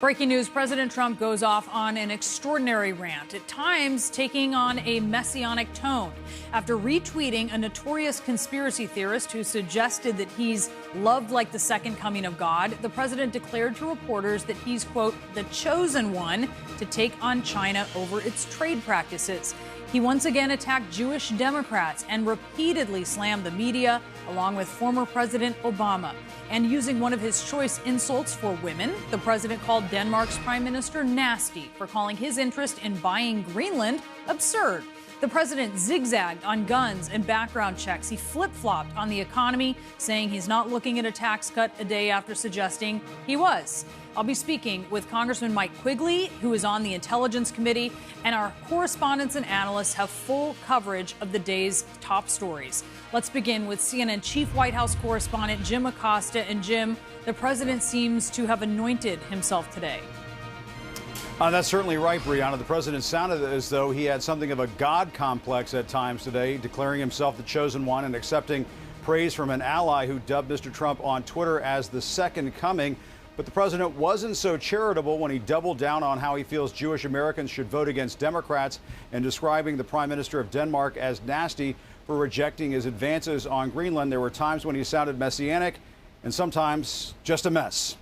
Breaking news, President Trump goes off on an extraordinary rant, at times taking on a messianic tone. After retweeting a notorious conspiracy theorist who suggested that he's loved like the second coming of God, the president declared to reporters that he's, quote, the chosen one to take on China over its trade practices. He once again attacked Jewish Democrats and repeatedly slammed the media, along with former President Obama. And using one of his choice insults for women, the president called Denmark's prime minister nasty for calling his interest in buying Greenland absurd. The president zigzagged on guns and background checks. He flip-flopped on the economy, saying he's not looking at a tax cut a day after suggesting he was. I'll be speaking with Congressman Mike Quigley, who is on the Intelligence Committee, and our correspondents and analysts have full coverage of the day's top stories. Let's begin with CNN Chief White House correspondent Jim Acosta. And Jim, the president seems to have anointed himself today. That's certainly right, Brianna. The president sounded as though he had something of a God complex at times today, declaring himself the chosen one and accepting praise from an ally who dubbed Mr. Trump on Twitter as the second coming. But the president wasn't so charitable when he doubled down on how he feels Jewish Americans should vote against Democrats and describing the prime minister of Denmark as nasty for rejecting his advances on Greenland. There were times when he sounded messianic and sometimes just a mess.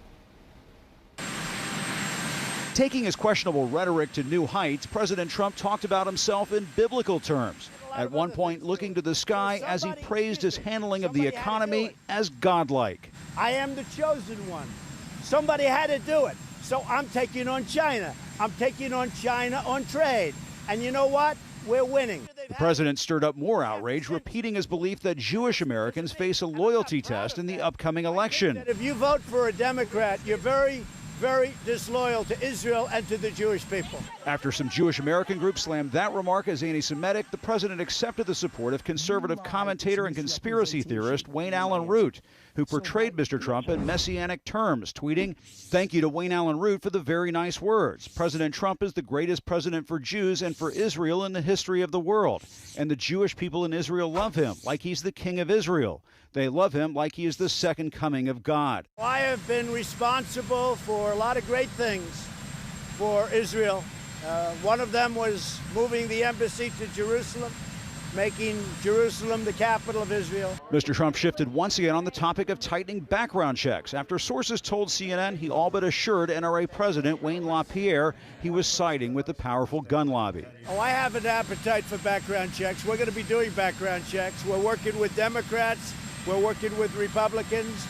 Taking his questionable rhetoric to new heights, President Trump talked about himself in biblical terms, at one point looking to the sky as he praised his handling of the economy as godlike. I am the chosen one. Somebody had to do it. So I'm taking on China. I'm taking on China on trade. And you know what? We're winning. The president stirred up more outrage, repeating his belief that Jewish Americans face a loyalty test in the upcoming election. If you vote for a Democrat, you're very disloyal to Israel and to the Jewish people. After some Jewish American groups slammed that remark as anti-Semitic, the president accepted the support of conservative commentator and conspiracy theorist Wayne Allen Root, who portrayed Mr. Trump in messianic terms, tweeting, "Thank you to Wayne Allen Root for the very nice words. President Trump is the greatest president for Jews and for Israel in the history of the world. And the Jewish people in Israel love him like he's the king of Israel. They love him like he is the second coming of God." I have been responsible for a lot of great things for Israel. One of them was moving the embassy to Jerusalem, making Jerusalem the capital of Israel. Mr. Trump shifted once again on the topic of tightening background checks after sources told CNN he all but assured NRA President Wayne LaPierre he was siding with the powerful gun lobby. Oh, I have an appetite for background checks. We're going to be doing background checks. We're working with Democrats. We're working with Republicans.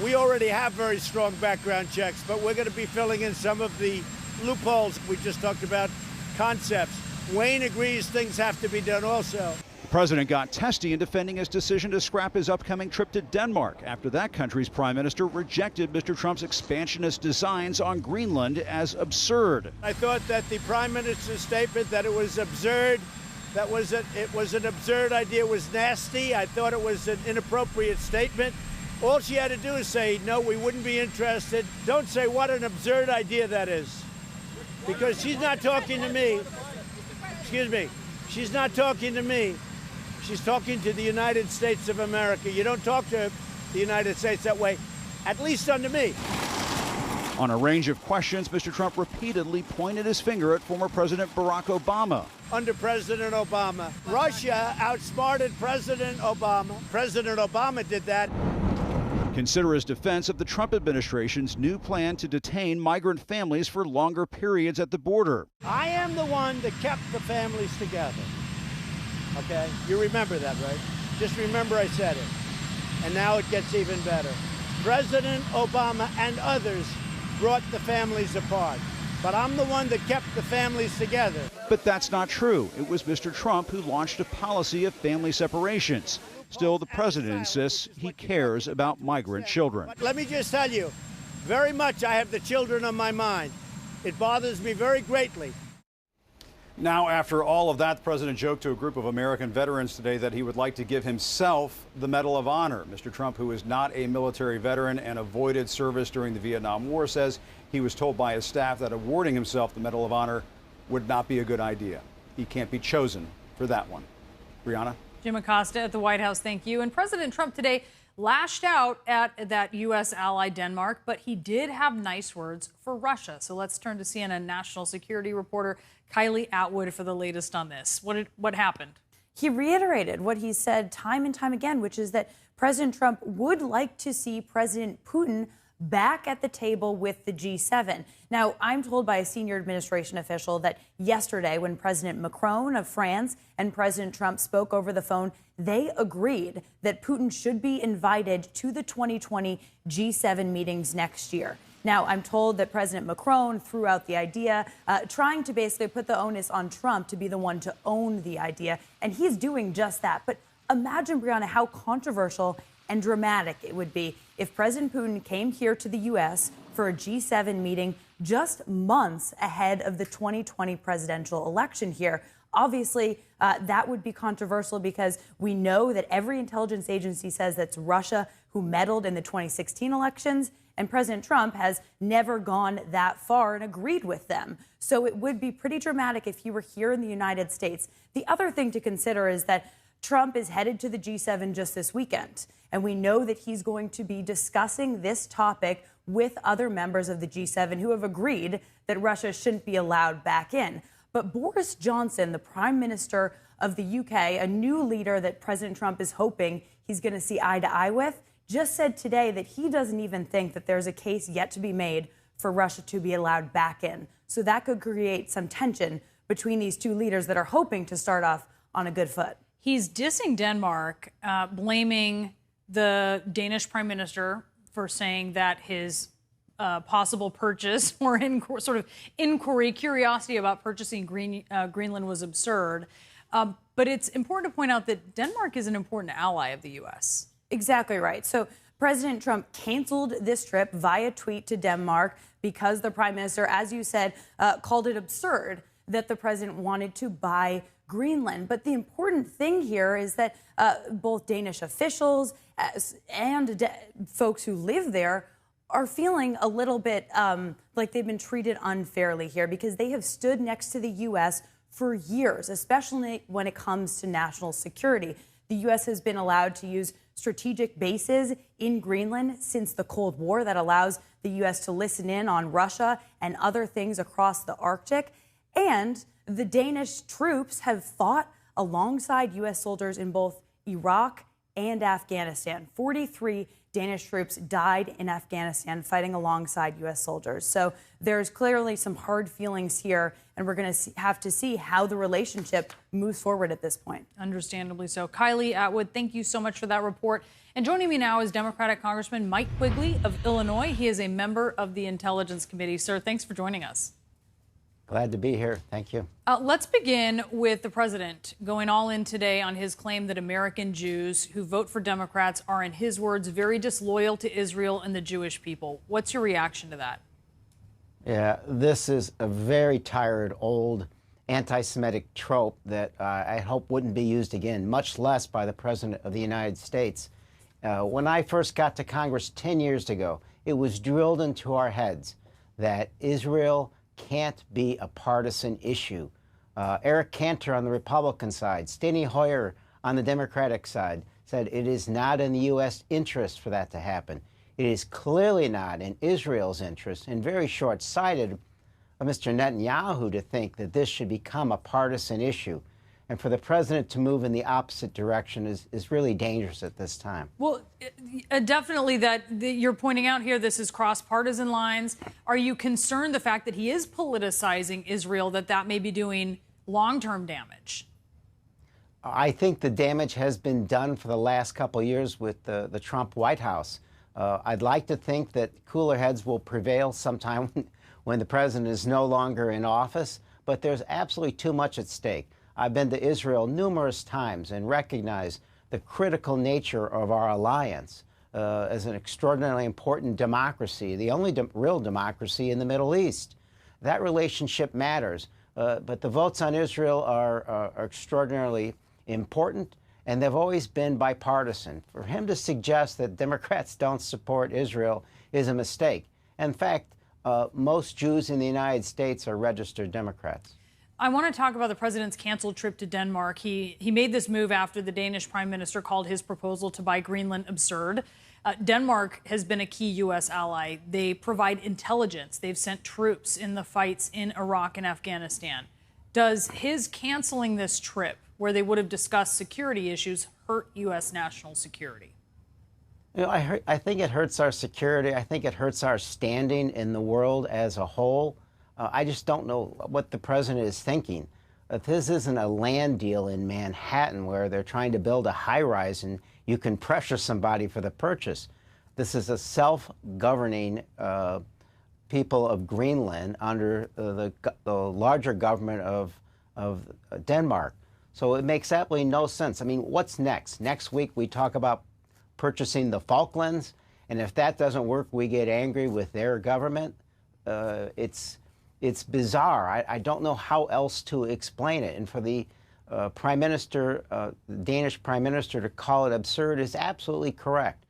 We already have very strong background checks, but we're going to be filling in some of the loopholes. We just talked about concepts. Wayne agrees things have to be done also. The president got testy in defending his decision to scrap his upcoming trip to Denmark after that country's prime minister rejected Mr. Trump's expansionist designs on Greenland as absurd. I thought that the prime minister's statement that it was absurd, it was an absurd idea, it was nasty. I thought it was an inappropriate statement. All she had to do is say, no, we wouldn't be interested. Don't say what an absurd idea that is, because she's not talking to me. Excuse me. She's not talking to me. She's talking to the United States of America. You don't talk to the United States that way, at least under me. On a range of questions, Mr. Trump repeatedly pointed his finger at former President Barack Obama. Under President Obama, Russia outsmarted President Obama. President Obama did that. Consider his defense of the Trump administration's new plan to detain migrant families for longer periods at the border. I am the one that kept the families together. Okay? You remember that, right? Just remember I said it. And now it gets even better. President Obama and others brought the families apart. But I'm the one that kept the families together. But that's not true. It was Mr. Trump who launched a policy of family separations. Still, the president insists he cares about migrant children. But let me just tell you, very much I have the children on my mind. It bothers me very greatly. Now, after all of that, the president joked to a group of American veterans today that he would like to give himself the Medal of Honor. Mr. Trump, who is not a military veteran and avoided service during the Vietnam War, says he was told by his staff that awarding himself the Medal of Honor would not be a good idea. He can't be chosen for that one. Brianna? Jim Acosta at the White House, thank you. And President Trump today lashed out at that U.S. ally Denmark, but he did have nice words for Russia. So let's turn to CNN national security reporter Kylie Atwood for the latest on this. What happened? He reiterated what he said time and time again, which is that President Trump would like to see President Putin back at the table with the G7. Now, I'm told by a senior administration official that yesterday, when President Macron of France and President Trump spoke over the phone, they agreed that Putin should be invited to the 2020 G7 meetings next year. Now, I'm told that President Macron threw out the idea, trying to basically put the onus on Trump to be the one to own the idea, and he's doing just that. But imagine, Brianna, how controversial and dramatic it would be if President Putin came here to the U.S. for a G7 meeting just months ahead of the 2020 presidential election here. Obviously, that would be controversial because we know that every intelligence agency says that's Russia who meddled in the 2016 elections, and President Trump has never gone that far and agreed with them. So it would be pretty dramatic if he were here in the United States. The other thing to consider is that Trump is headed to the G7 just this weekend, and we know that he's going to be discussing this topic with other members of the G7 who have agreed that Russia shouldn't be allowed back in. But Boris Johnson, the Prime Minister of the UK, a new leader that President Trump is hoping he's going to see eye to eye with, just said today that he doesn't even think that there's a case yet to be made for Russia to be allowed back in. So that could create some tension between these two leaders that are hoping to start off on a good foot. He's dissing Denmark, blaming the Danish prime minister for saying that his possible purchase or sort of inquiry, curiosity about purchasing Greenland was absurd. But it's important to point out that Denmark is an important ally of the U.S. Exactly right. So President Trump canceled this trip via tweet to Denmark because the prime minister, as you said, called it absurd that the president wanted to buy Greenland. But the important thing here is that both Danish officials and folks who live there are feeling a little bit like they've been treated unfairly here because they have stood next to the U.S. for years, especially when it comes to national security. The U.S. has been allowed to use strategic bases in Greenland since the Cold War that allows the U.S. to listen in on Russia and other things across the Arctic. And the Danish troops have fought alongside U.S. soldiers in both Iraq and Afghanistan. 43 Danish troops died in Afghanistan fighting alongside U.S. soldiers. So there's clearly some hard feelings here, and we're going to have to see how the relationship moves forward at this point. Understandably so. Kylie Atwood, thank you so much for that report. And joining me now is Democratic Congressman Mike Quigley of Illinois. He is a member of the Intelligence Committee. Sir, thanks for joining us. Glad to be here. Thank you. Let's begin with the president going all in today on his claim that American Jews who vote for Democrats are, in his words, very disloyal to Israel and the Jewish people. What's your reaction to that? Yeah, this is a very tired, old anti-Semitic trope that I hope wouldn't be used again, much less by the President of the United States. When I first got to Congress 10 years ago, it was drilled into our heads that Israel can't be a partisan issue. Eric Cantor on the Republican side, Steny Hoyer on the Democratic side said it is not in the U.S. interest for that to happen. It is clearly not in Israel's interest and very short-sighted of Mr. Netanyahu to think that this should become a partisan issue. And for the president to move in the opposite direction is really dangerous at this time. Well, definitely that you're pointing out here, this is cross-partisan lines. Are you concerned the fact that he is politicizing Israel, that may be doing long-term damage? I think the damage has been done for the last couple of years with the Trump White House. I'd like to think that cooler heads will prevail sometime when the president is no longer in office, but there's absolutely too much at stake. I've been to Israel numerous times and recognize the critical nature of our alliance as an extraordinarily important democracy, the only real democracy in the Middle East. That relationship matters, but the votes on Israel are extraordinarily important, and they've always been bipartisan. For him to suggest that Democrats don't support Israel is a mistake. In fact, most Jews in the United States are registered Democrats. I want to talk about the president's canceled trip to Denmark. He made this move after the Danish prime minister called his proposal to buy Greenland absurd. Denmark has been a key U.S. ally. They provide intelligence. They've sent troops in the fights in Iraq and Afghanistan. Does his canceling this trip, where they would have discussed security issues, hurt U.S. national security? You know, I think it hurts our security. I think it hurts our standing in the world as a whole. I just don't know what the president is thinking. This isn't a land deal in Manhattan where they're trying to build a high-rise and you can pressure somebody for the purchase. This is a self-governing people of Greenland under the larger government of Denmark. So it makes absolutely no sense. I mean, what's next? Next week we talk about purchasing the Falklands, and if that doesn't work, we get angry with their government. It's bizarre. I don't know how else to explain it. And for the Prime Minister, Danish Prime Minister, to call it absurd is absolutely correct.